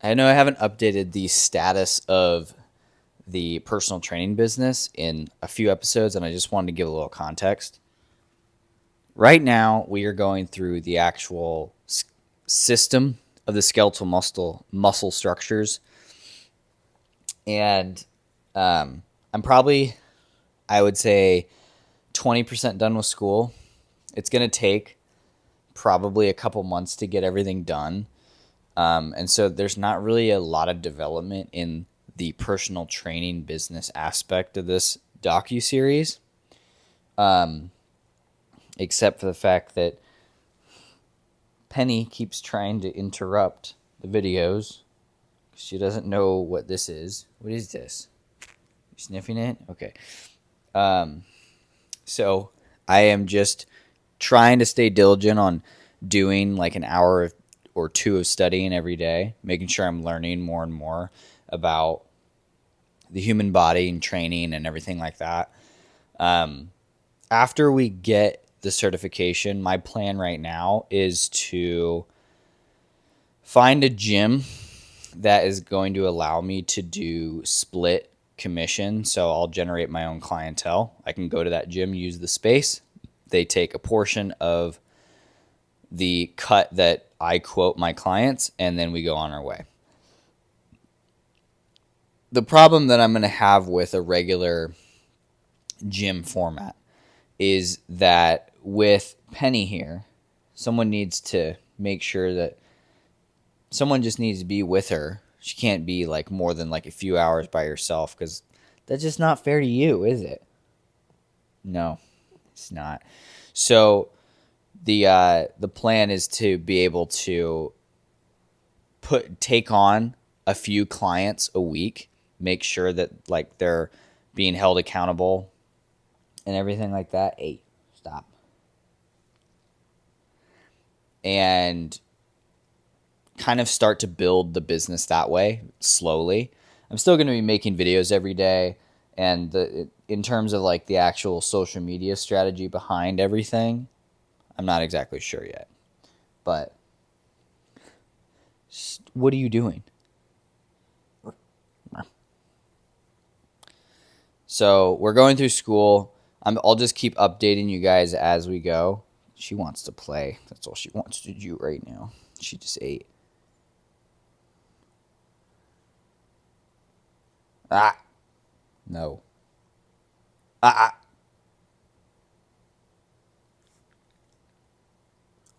I know I haven't updated the status of the personal training business in a few episodes, and I just wanted to give a little context. Right now, we are going through the actual system of the skeletal muscle structures, and I'm probably, I would say, 20% done with school. It's going to take probably a couple months to get everything done. And so there's not really a lot of development in the personal training business aspect of this docu-series, except for the fact that Penny keeps trying to interrupt the videos. She doesn't know what this is. What is this? You sniffing it? Okay. So I am just trying to stay diligent on doing like an hour or two of studying every day, making sure I'm learning more and more about the human body and training and everything like that. After we get the certification, my plan right now is to find a gym that is going to allow me to do split commission. So I'll generate my own clientele. I can go to that gym, use the space. They take a portion of the cut that I quote my clients, and then we go on our way. The problem that I'm going to have with a regular gym format is that with Penny here, someone needs to make sure that someone just needs to be with her. She can't be like more than like a few hours by herself, because that's just not fair to you, is it? No, it's not. So the plan is to be able to take on a few clients a week, make sure that like they're being held accountable and everything like that. Hey, stop. And kind of start to build the business that way slowly. I'm still going to be making videos every day, and in terms of like the actual social media strategy behind everything, I'm not exactly sure yet. But what are you doing? So we're going through school. I'll just keep updating you guys as we go. She wants to play. That's all she wants to do right now. She just ate. Ah. No. Ah.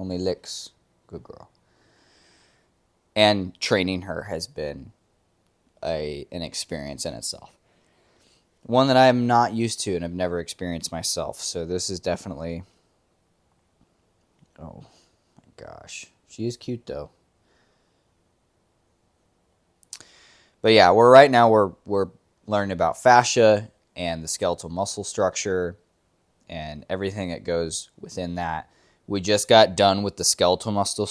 Only licks. Good girl. And training her has been an experience in itself. One that I'm not used to and I've never experienced myself. So this is definitely... Oh, my gosh. She is cute, though. But yeah, right now we're learning about fascia and the skeletal muscle structure and everything that goes within that. We just got done with the skeletal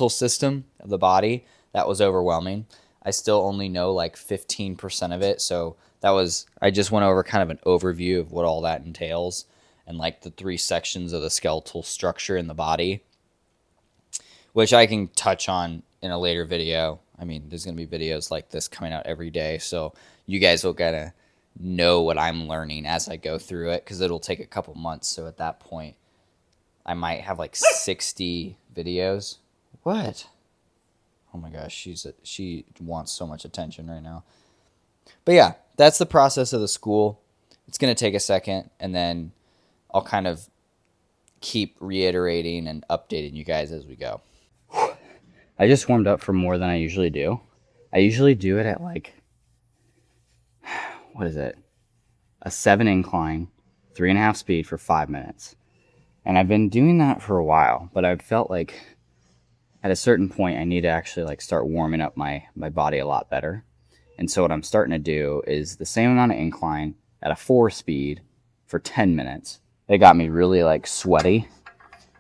system of the body. That was overwhelming. I still only know like 15% of it. So I just went over kind of an overview of what all that entails and like the 3 sections of the skeletal structure in the body, which I can touch on in a later video. I mean, there's going to be videos like this coming out every day. So you guys will kind of know what I'm learning as I go through it, because it'll take a couple months. So at that point, I might have like 60 videos. What? Oh my gosh, she wants so much attention right now. But yeah, that's the process of the school. It's going to take a second, and then I'll kind of keep reiterating and updating you guys as we go. I just warmed up for more than I usually do. I usually do it at like, what is it? A 7 incline, 3.5 speed for 5 minutes. And I've been doing that for a while, but I've felt like at a certain point I need to actually like start warming up my body a lot better. And so what I'm starting to do is the same amount of incline at a 4 speed for 10 minutes. It got me really like sweaty,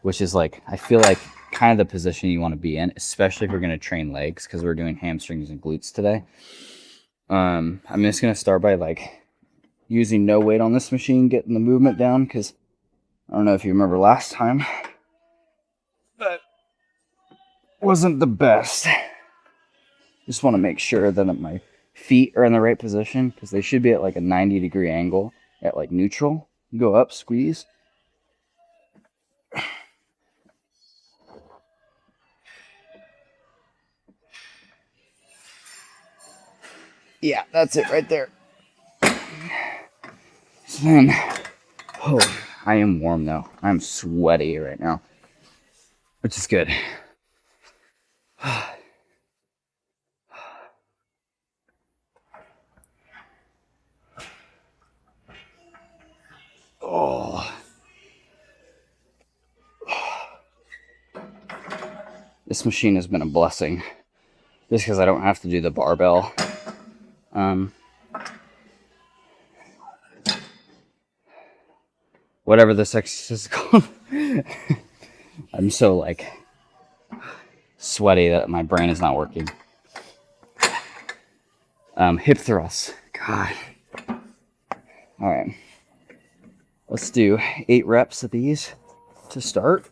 which is like, I feel like kind of the position you want to be in, especially if we're going to train legs, because we're doing hamstrings and glutes today. I'm just going to start by like using no weight on this machine, getting the movement down, because I don't know if you remember last time, but wasn't the best. Just want to make sure that my feet are in the right position because they should be at like a 90-degree angle at like neutral. Go up, squeeze. Yeah, that's it right there. So then, oh, I am warm though. I'm sweaty right now, which is good. Oh. This machine has been a blessing just because I don't have to do the barbell. Whatever this exercise is called. I'm so like sweaty that my brain is not working. Hip thrusts. God. All right. Let's do 8 reps of these to start.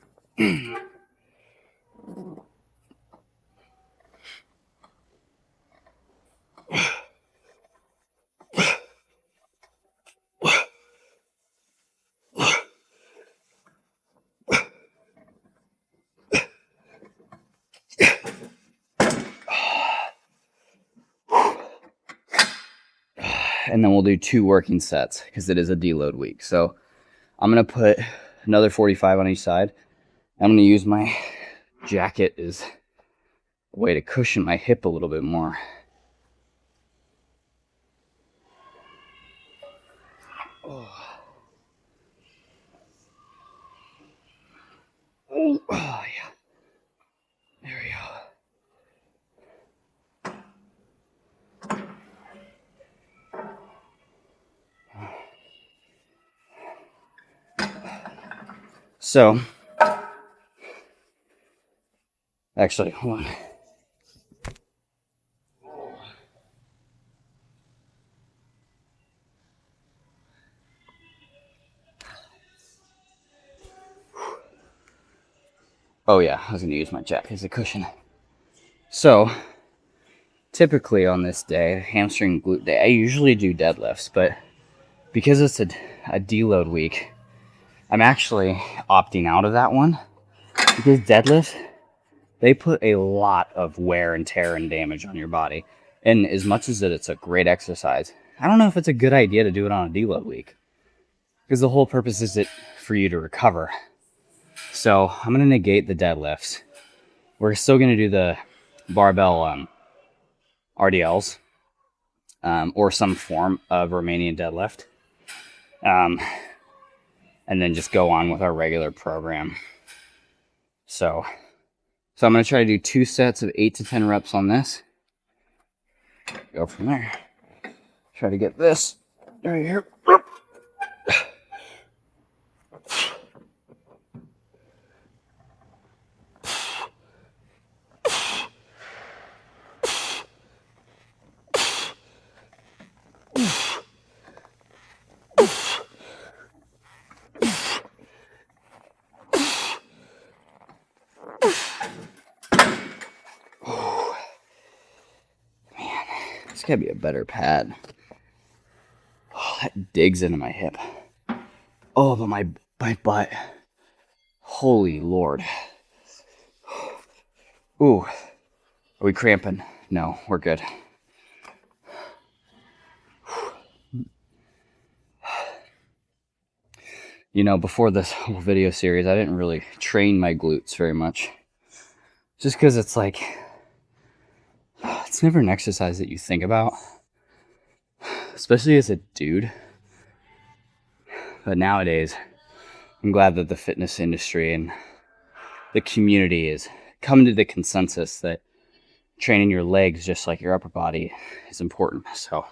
And then we'll do 2 working sets because it is a deload week. So I'm going to put another 45 on each side. I'm going to use my jacket as a way to cushion my hip a little bit more. Oh, yeah. There we go. So, actually, hold on. Oh yeah, I was going to use my jacket as a cushion. So, typically on this day, hamstring glute day, I usually do deadlifts, but because it's a deload week, I'm actually opting out of that one because deadlifts, they put a lot of wear and tear and damage on your body. And as much as it's a great exercise, I don't know if it's a good idea to do it on a deload week because the whole purpose is for you to recover. So I'm going to negate the deadlifts. We're still going to do the barbell RDLs or some form of Romanian deadlift. And then just go on with our regular program. So I'm going to try to do 2 sets of 8 to 10 reps on this. Go from there. Try to get this right here. Man, this gotta be a better pad. Oh, that digs into my hip. Oh, but my butt. Holy Lord. Ooh. Are we cramping? No, we're good. You know, before this whole video series, I didn't really train my glutes very much. Just because it's like, it's never an exercise that you think about. Especially as a dude. But nowadays, I'm glad that the fitness industry and the community is coming to the consensus that training your legs just like your upper body is important. So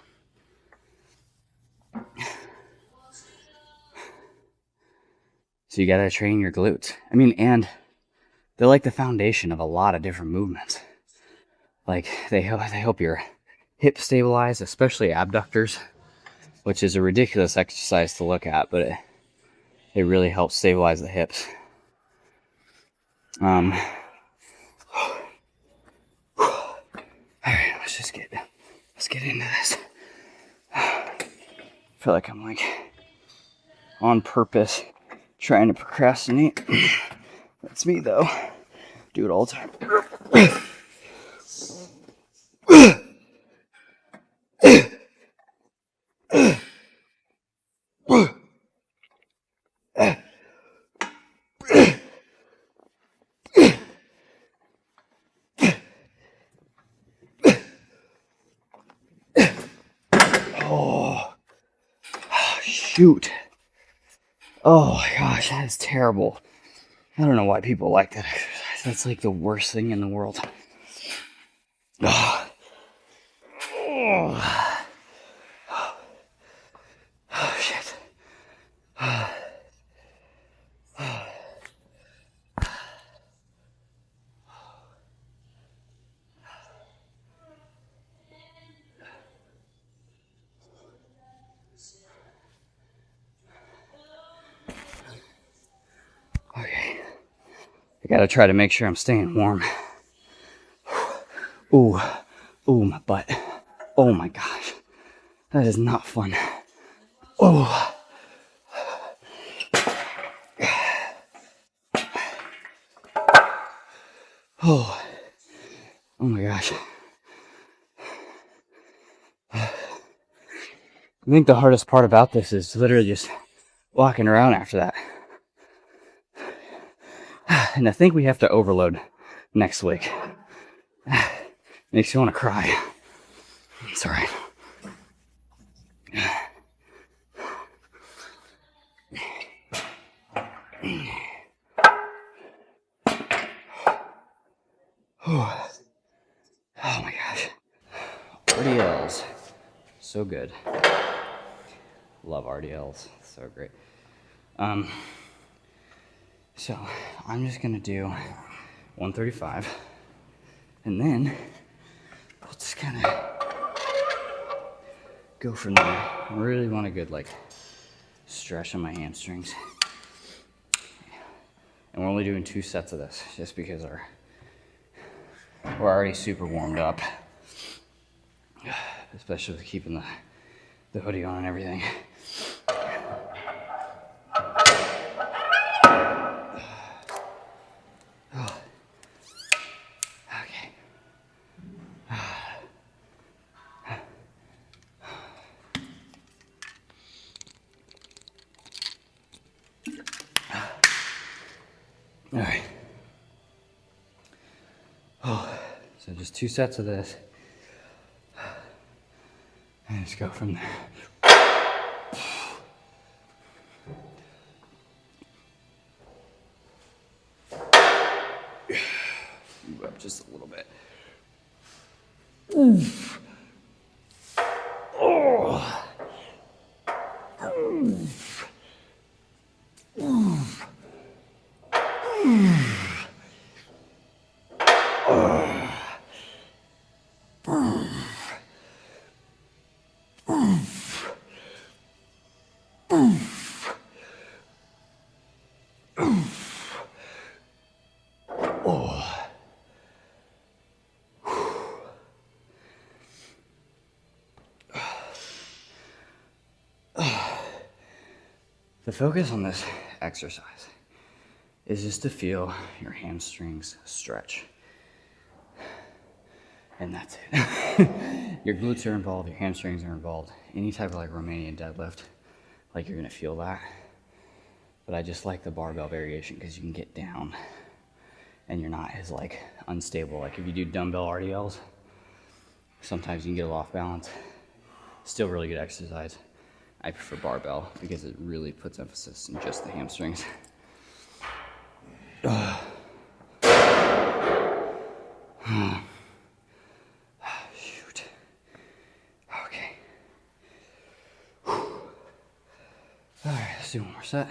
you gotta train your glutes. I mean, and they're like the foundation of a lot of different movements. Like they help your hips stabilize, especially abductors, which is a ridiculous exercise to look at, but it really helps stabilize the hips. All right, let's get into this. I feel like I'm like on purpose trying to procrastinate. That's me though. Do it all the time. Oh, shoot. Oh my gosh, that is terrible. I don't know why people like that exercise. That's like the worst thing in the world. Oh, oh. Oh shit. Okay. I gotta try to make sure I'm staying warm. Ooh. Ooh, my butt. Oh my gosh. That is not fun. Oh. Oh. Oh my gosh. I think the hardest part about this is literally just walking around after that. And I think we have to overload next week. Makes you want to cry. It's all right. Oh my gosh. RDLs. So good. Love RDLs. So great. So I'm just gonna do 135 and then we'll just kind of go from there. I really want a good like stretch on my hamstrings. And we're only doing 2 sets of this just because we're already super warmed up. Especially with keeping the hoodie on and everything. Okay. All right. Oh, so just 2 sets of this. And just go from there. Move up just a little bit. Oof. Oh. Oof. Oof. Oof. The focus on this exercise is just to feel your hamstrings stretch. And that's it. Your glutes are involved, your hamstrings are involved. Any type of like Romanian deadlift, like you're gonna feel that. But I just like the barbell variation because you can get down and you're not as like unstable. Like if you do dumbbell RDLs, sometimes you can get a little off balance. Still really good exercise. I prefer barbell because it really puts emphasis in just the hamstrings. Shoot. Okay. All right, let's do one more set.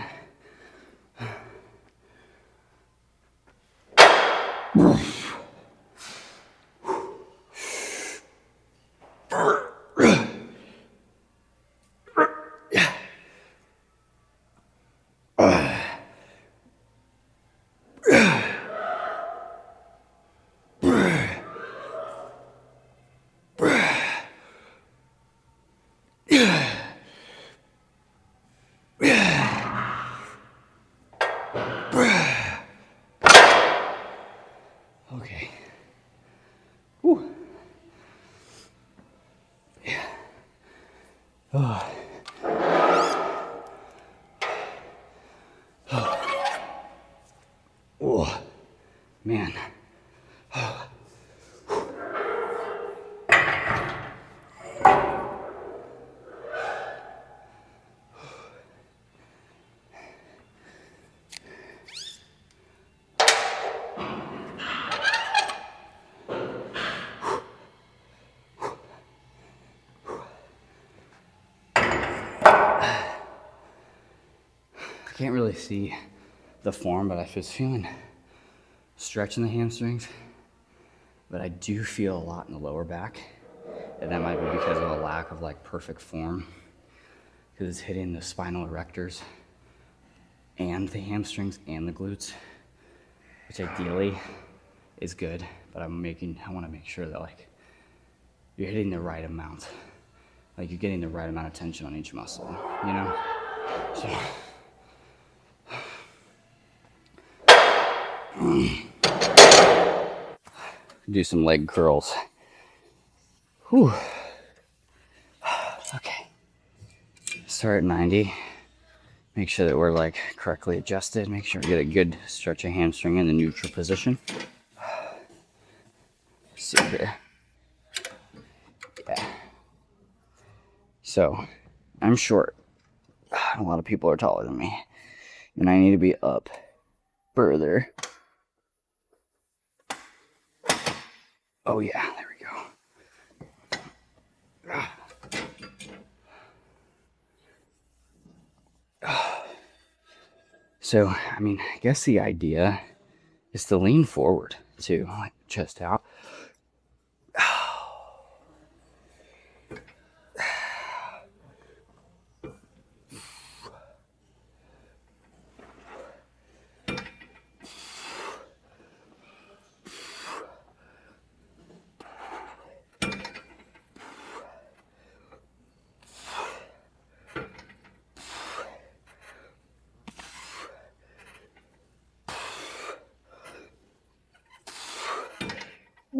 Oh, man. I can't really see the form, but I was feeling stretch in the hamstrings. But I do feel a lot in the lower back. And that might be because of a lack of like perfect form. Because it's hitting the spinal erectors and the hamstrings and the glutes, which ideally is good. But I want to make sure that like you're hitting the right amount. Like you're getting the right amount of tension on each muscle, you know? So. Do some leg curls. Whew. Okay. Start at 90. Make sure that we're like correctly adjusted. Make sure we get a good stretch of hamstring in the neutral position. See here. Yeah. So, I'm short. A lot of people are taller than me. And I need to be up further. Oh yeah, there we go. So, I mean, I guess the idea is to lean forward too, like chest out.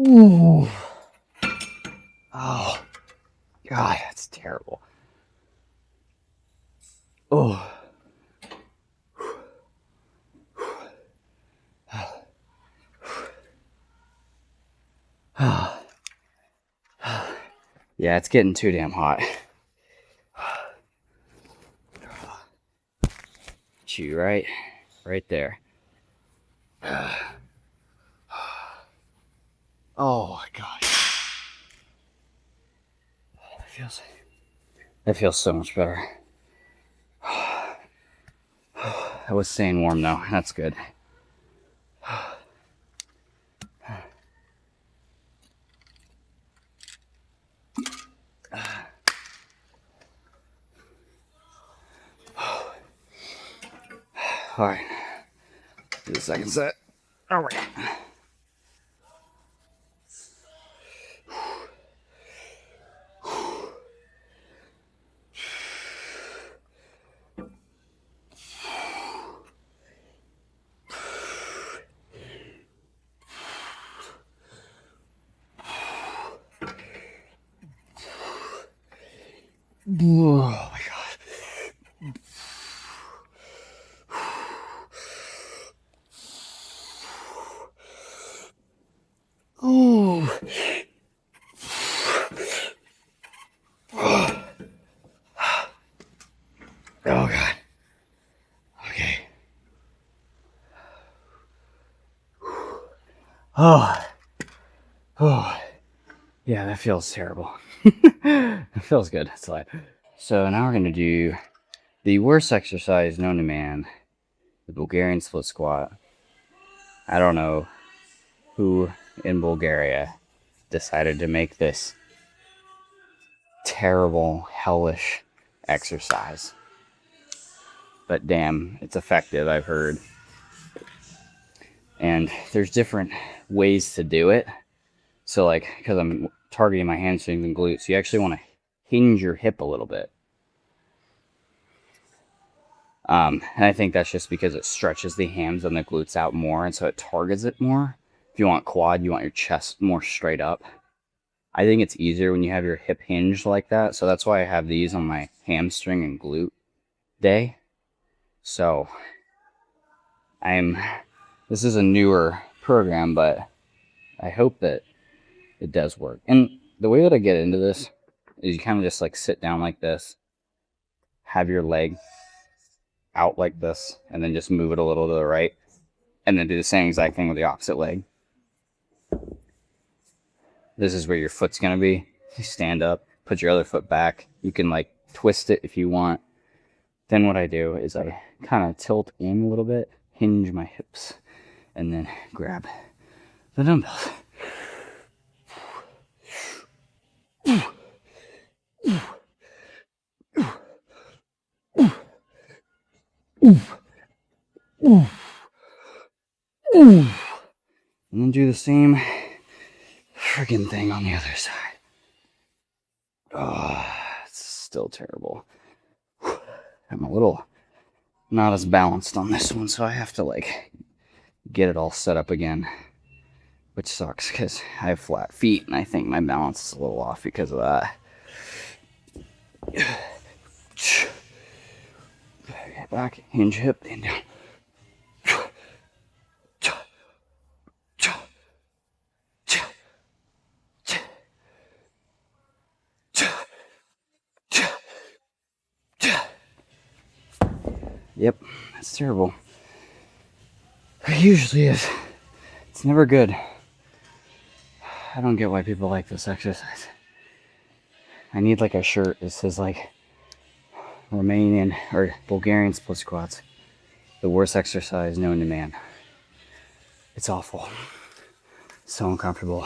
Ooh. Oh, God, that's terrible. Oh. Yeah, it's getting too damn hot. Chew right there. Oh my God. That feels so much better. I was staying warm though. That's good. All right. Do the second set. All right. Oh my God. Oh. Oh God. Okay. Oh. Oh. Yeah, that feels terrible. It feels good. It's like. So now we're gonna do the worst exercise known to man, the Bulgarian split squat. I don't know who in Bulgaria decided to make this terrible, hellish exercise. But damn, it's effective, I've heard. And there's different ways to do it. So like, because I'm targeting my hamstrings and glutes, you actually want to hinge your hip a little bit. And I think that's just because it stretches the hams and the glutes out more, and so it targets it more. If you want quad, you want your chest more straight up. I think it's easier when you have your hip hinged like that. So that's why I have these on my hamstring and glute day. So this is a newer program, but I hope that it does work. And the way that I get into this is you kind of just like sit down like this, have your leg out like this, and then just move it a little to the right, and then do the same exact thing with the opposite leg. This is where your foot's gonna be. You stand up, put your other foot back. You can like twist it if you want. Then what I do is I kind of tilt in a little bit, hinge my hips, and then grab the dumbbells. And then do the same freaking thing on the other side. Oh, it's still terrible. I'm a little not as balanced on this one, so I have to like get it all set up again, which sucks because I have flat feet and I think my balance is a little off because of that. Back, hinge hip, and down. Yep, that's terrible. It usually is. It's never good. I don't get why people like this exercise. I need like a shirt that says like Romanian or Bulgarian split squats, the worst exercise known to man. It's awful. So uncomfortable.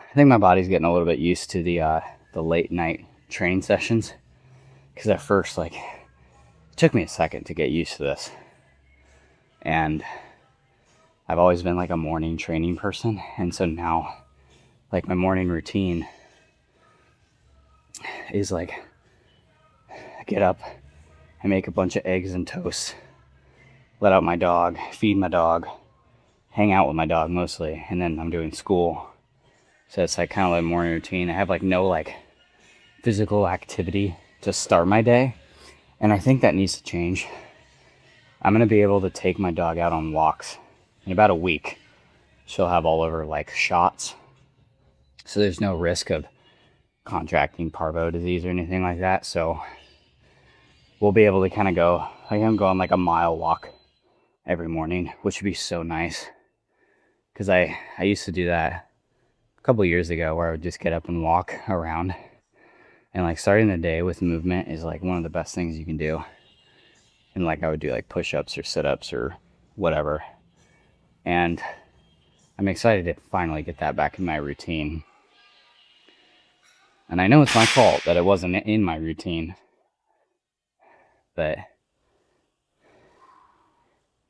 I think my body's getting a little bit used to the late night training sessions, because at first, like, it took me a second to get used to this. And I've always been like a morning training person, and so now, like, my morning routine is like I get up, I make a bunch of eggs and toast, let out my dog, feed my dog, hang out with my dog mostly, and then I'm doing school. So it's like kind of like a morning routine. I have like no like physical activity to start my day, and I think that needs to change. I'm gonna be able to take my dog out on walks in about a week. She'll have all over like shots, so there's no risk of contracting parvo disease or anything like that. So we'll be able to kind of go, I am going like a mile walk every morning, which would be so nice, because I used to do that a couple years ago, where I would just get up and walk around, and like starting the day with movement is like one of the best things you can do. And like I would do like push-ups or sit-ups or whatever, and I'm excited to finally get that back in my routine. And I know it's my fault that it wasn't in my routine, but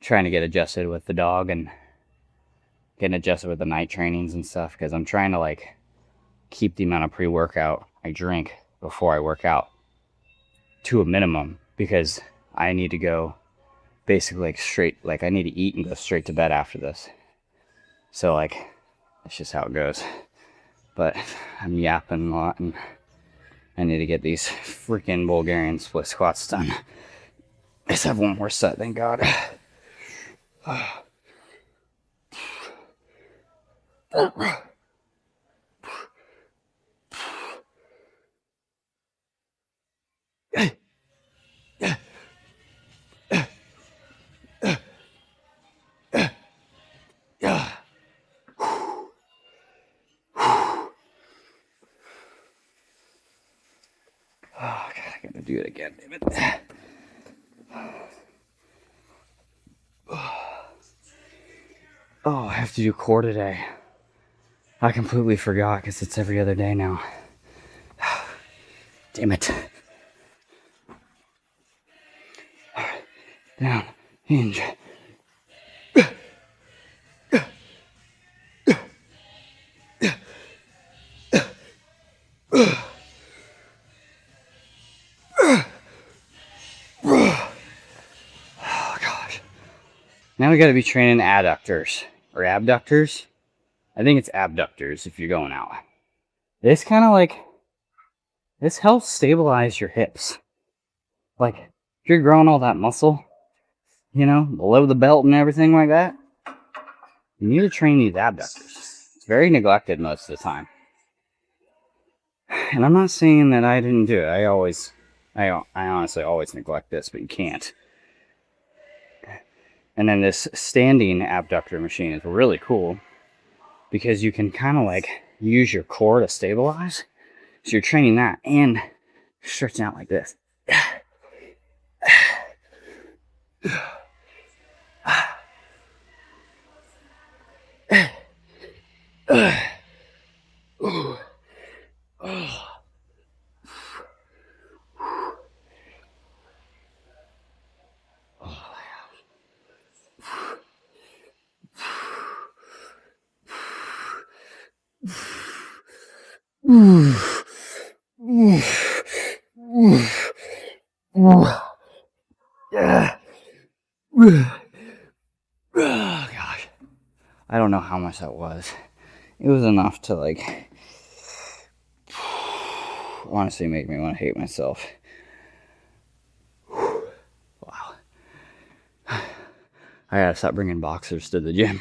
trying to get adjusted with the dog and getting adjusted with the night trainings and stuff, because I'm trying to like keep the amount of pre-workout I drink before I work out to a minimum, because I need to go basically like straight, like I need to eat and go straight to bed after this. So like that's just how it goes. But I'm yapping a lot, and I need to get these freaking Bulgarian split squats done. I just have one more set, thank God. Oh, God, I gotta do it again, damn it. Oh, I have to do core today. I completely forgot, because it's every other day now. Damn it. Down, hinge. Now we got to be training adductors or abductors. I think it's abductors if you're going out. This kind of like, this helps stabilize your hips. Like, if you're growing all that muscle, you know, below the belt and everything like that, you need to train these abductors. It's very neglected most of the time. And I'm not saying that I didn't do it. I honestly always neglect this, but you can't. And then this standing abductor machine is really cool because you can kind of like use your core to stabilize. So you're training that and stretching out like this. Oh gosh. I don't know how much that was. It was enough to like honestly make me want to hate myself. Wow. I gotta stop bringing boxers to the gym.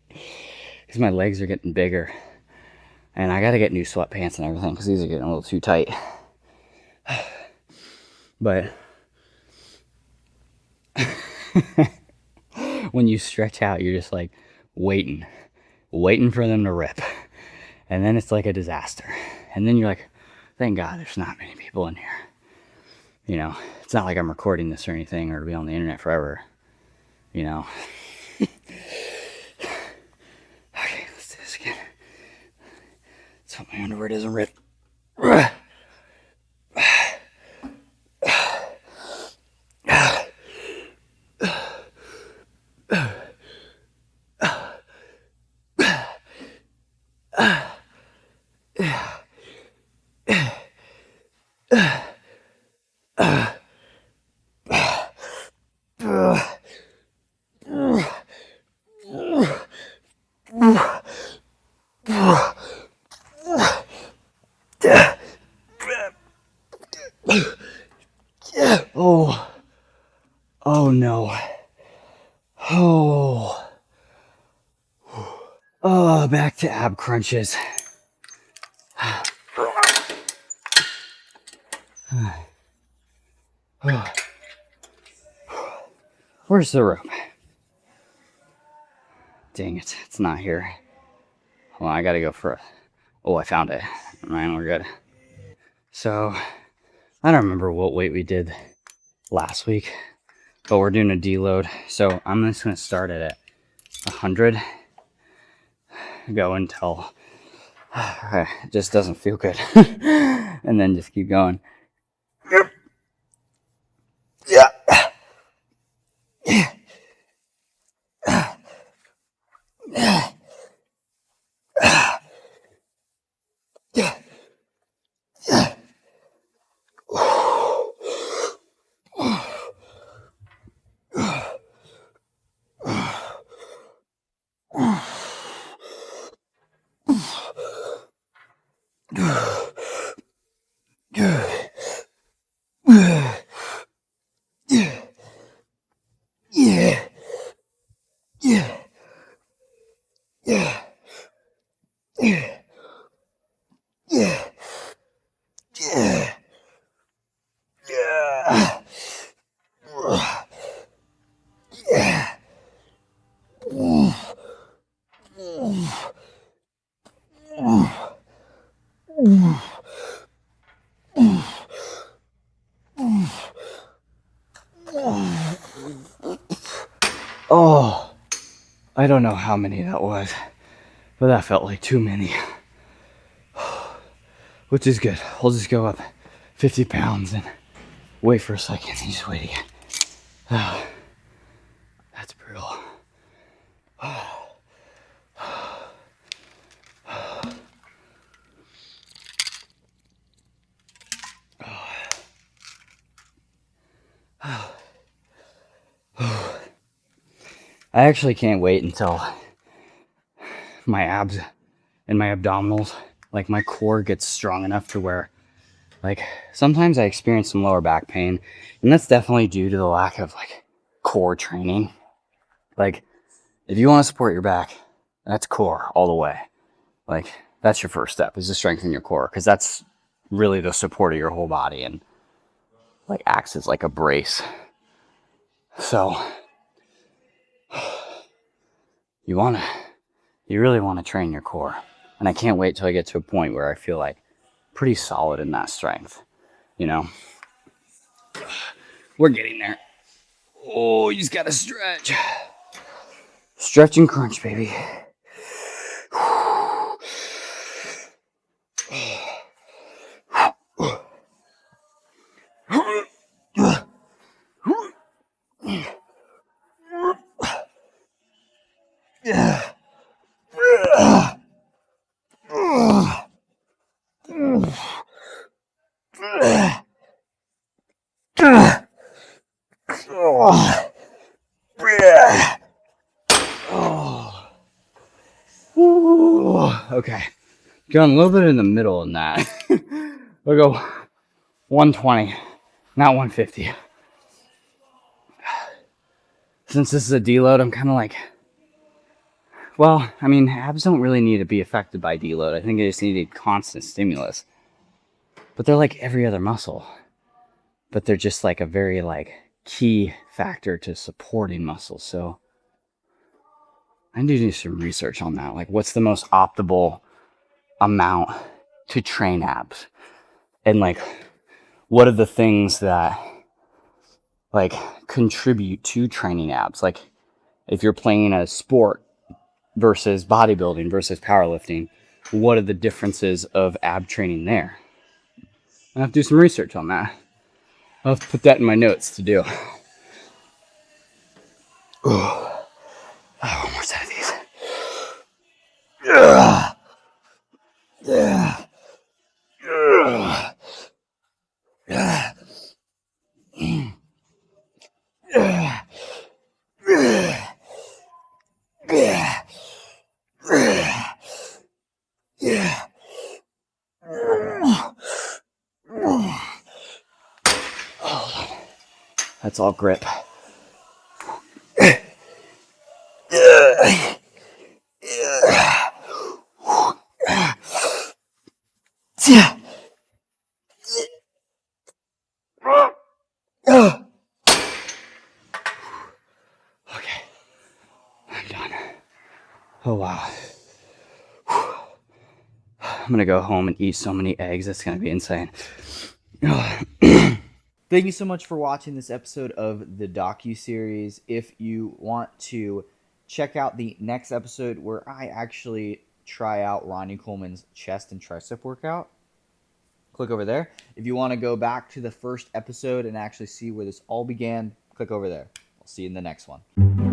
Because my legs are getting bigger. And I gotta get new sweatpants and everything because these are getting a little too tight. But when you stretch out, you're just like waiting for them to rip. And then it's like a disaster. And then you're like, thank God there's not many people in here. You know, it's not like I'm recording this or anything or to be on the internet forever. You know. Okay, let's do this again. Let's hope my underwear doesn't rip. Oh. Oh no. Oh. Oh, back to ab crunches. Where's the rope? Dang it, it's not here. Well, I gotta go for it. Oh, I found it. Man, we're good. So, I don't remember what weight we did last week, but we're doing a deload. So I'm just gonna start it at 100. Go until it just doesn't feel good. And then just keep going. Yeah. Oh, I don't know how many that was, but that felt like too many. Which is good. We'll just go up 50 pounds and wait for a second and just wait again. Oh, that's brutal. I actually can't wait until my abs and my abdominals, like my core gets strong enough to where, like, sometimes I experience some lower back pain, and that's definitely due to the lack of like core training. Like, if you want to support your back, that's core all the way. Like, that's your first step, is to strengthen your core, because that's really the support of your whole body and like acts as like a brace. So you really want to train your core, and I can't wait till I get to a point where I feel like pretty solid in that strength. You know, we're getting there. Oh, you just gotta stretch. Stretch and crunch, baby. Okay, going a little bit in the middle in that. We'll go 120, not 150. Since this is a deload, I'm kind of like, well, I mean, abs don't really need to be affected by deload. I think they just need constant stimulus. But they're like every other muscle. But they're just like a very like key factor to supporting muscles. So I need to do some research on that. Like, what's the most optimal amount to train abs? And like, what are the things that like contribute to training abs? Like, if you're playing a sport versus bodybuilding versus powerlifting, what are the differences of ab training there? I have to do some research on that. I'll have to put that in my notes to do. Oh, one more set of these. Yeah. Yeah. Yeah. Yeah. Yeah. Yeah. Yeah. That's all grip. Okay, I'm done. Oh wow. I'm gonna go home and eat so many eggs. That's gonna be insane. Thank you so much for watching this episode of the docu-series. If you want to check out the next episode where I actually try out Ronnie Coleman's chest and tricep workout, click over there. If you want to go back to the first episode and actually see where this all began, click over there. I'll see you in the next one.